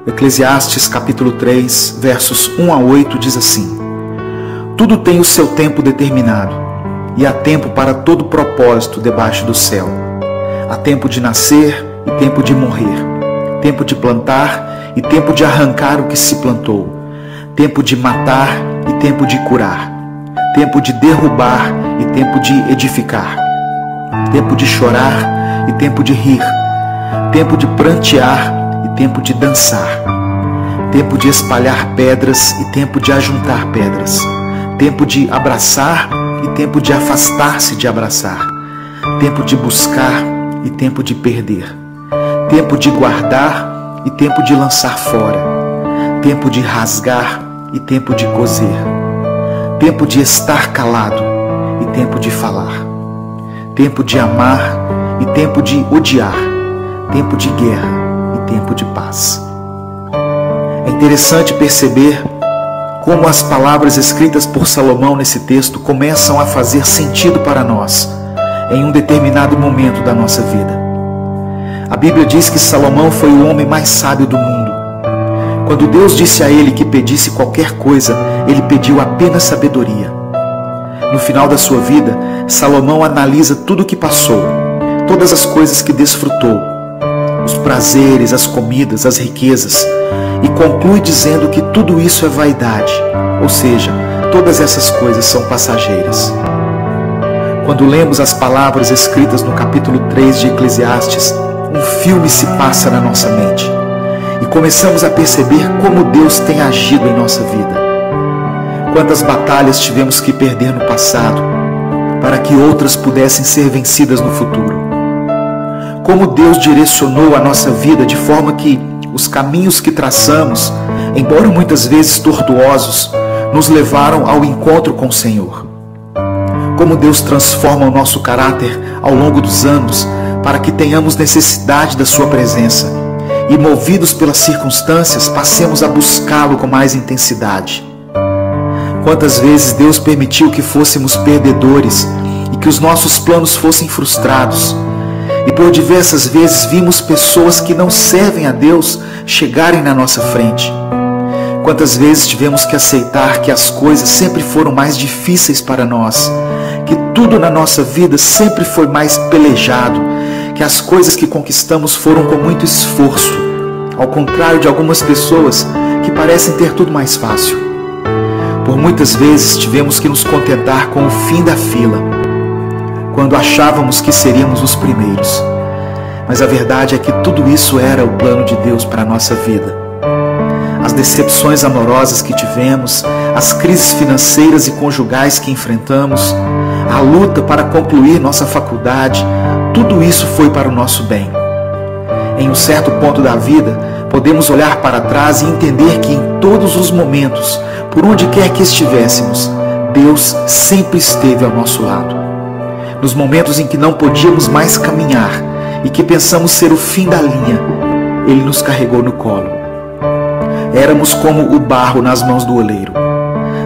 Eclesiastes capítulo 3, versos 1 a 8 diz assim: Tudo tem o seu tempo determinado, e há tempo para todo propósito debaixo do céu. Há tempo de nascer e tempo de morrer, tempo de plantar e tempo de arrancar o que se plantou, tempo de matar e tempo de curar, tempo de derrubar e tempo de edificar, tempo de chorar e tempo de rir, tempo de prantear e tempo de dançar, tempo de espalhar pedras e tempo de ajuntar pedras, tempo de abraçar e tempo de afastar-se de abraçar, tempo de buscar e tempo de perder, tempo de guardar e tempo de lançar fora, tempo de rasgar e tempo de coser, tempo de estar calado e tempo de falar, tempo de amar e tempo de odiar, tempo de guerra e tempo de paz. É interessante perceber como as palavras escritas por Salomão nesse texto começam a fazer sentido para nós em um determinado momento da nossa vida. A Bíblia diz que Salomão foi o homem mais sábio do mundo. Quando Deus disse a ele que pedisse qualquer coisa, ele pediu apenas sabedoria. No final da sua vida, Salomão analisa tudo o que passou, todas as coisas que desfrutou, os prazeres, as comidas, as riquezas, e conclui dizendo que tudo isso é vaidade, ou seja, todas essas coisas são passageiras. Quando lemos as palavras escritas no capítulo 3 de Eclesiastes, um filme se passa na nossa mente e começamos a perceber como Deus tem agido em nossa vida. Quantas batalhas tivemos que perder no passado para que outras pudessem ser vencidas no futuro. Como Deus direcionou a nossa vida de forma que os caminhos que traçamos, embora muitas vezes tortuosos, nos levaram ao encontro com o Senhor. Como Deus transforma o nosso caráter ao longo dos anos para que tenhamos necessidade da sua presença e, movidos pelas circunstâncias, passemos a buscá-lo com mais intensidade. Quantas vezes Deus permitiu que fôssemos perdedores e que os nossos planos fossem frustrados, e por diversas vezes vimos pessoas que não servem a Deus chegarem na nossa frente. Quantas vezes tivemos que aceitar que as coisas sempre foram mais difíceis para nós, que tudo na nossa vida sempre foi mais pelejado, que as coisas que conquistamos foram com muito esforço, ao contrário de algumas pessoas que parecem ter tudo mais fácil. Por muitas vezes tivemos que nos contentar com o fim da fila, quando achávamos que seríamos os primeiros. Mas a verdade é que tudo isso era o plano de Deus para a nossa vida. As decepções amorosas que tivemos, as crises financeiras e conjugais que enfrentamos, a luta para concluir nossa faculdade, tudo isso foi para o nosso bem. Em um certo ponto da vida, podemos olhar para trás e entender que em todos os momentos, por onde quer que estivéssemos, Deus sempre esteve ao nosso lado. Nos momentos em que não podíamos mais caminhar e que pensamos ser o fim da linha, Ele nos carregou no colo. Éramos como o barro nas mãos do oleiro.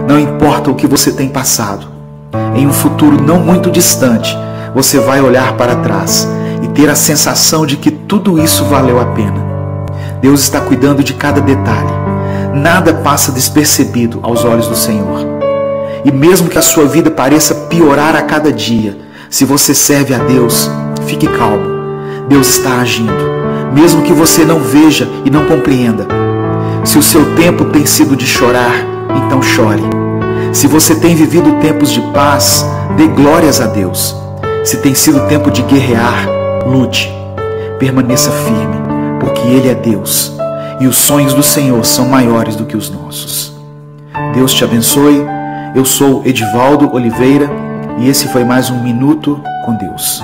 Não importa o que você tem passado, em um futuro não muito distante, você vai olhar para trás e ter a sensação de que tudo isso valeu a pena. Deus está cuidando de cada detalhe. Nada passa despercebido aos olhos do Senhor. E mesmo que a sua vida pareça piorar a cada dia, se você serve a Deus, fique calmo. Deus está agindo, mesmo que você não veja e não compreenda. Se o seu tempo tem sido de chorar, então chore. Se você tem vivido tempos de paz, dê glórias a Deus. Se tem sido tempo de guerrear, lute. Permaneça firme, porque Ele é Deus e os sonhos do Senhor são maiores do que os nossos. Deus te abençoe. Eu sou Edivaldo Oliveira e esse foi mais um Minuto com Deus.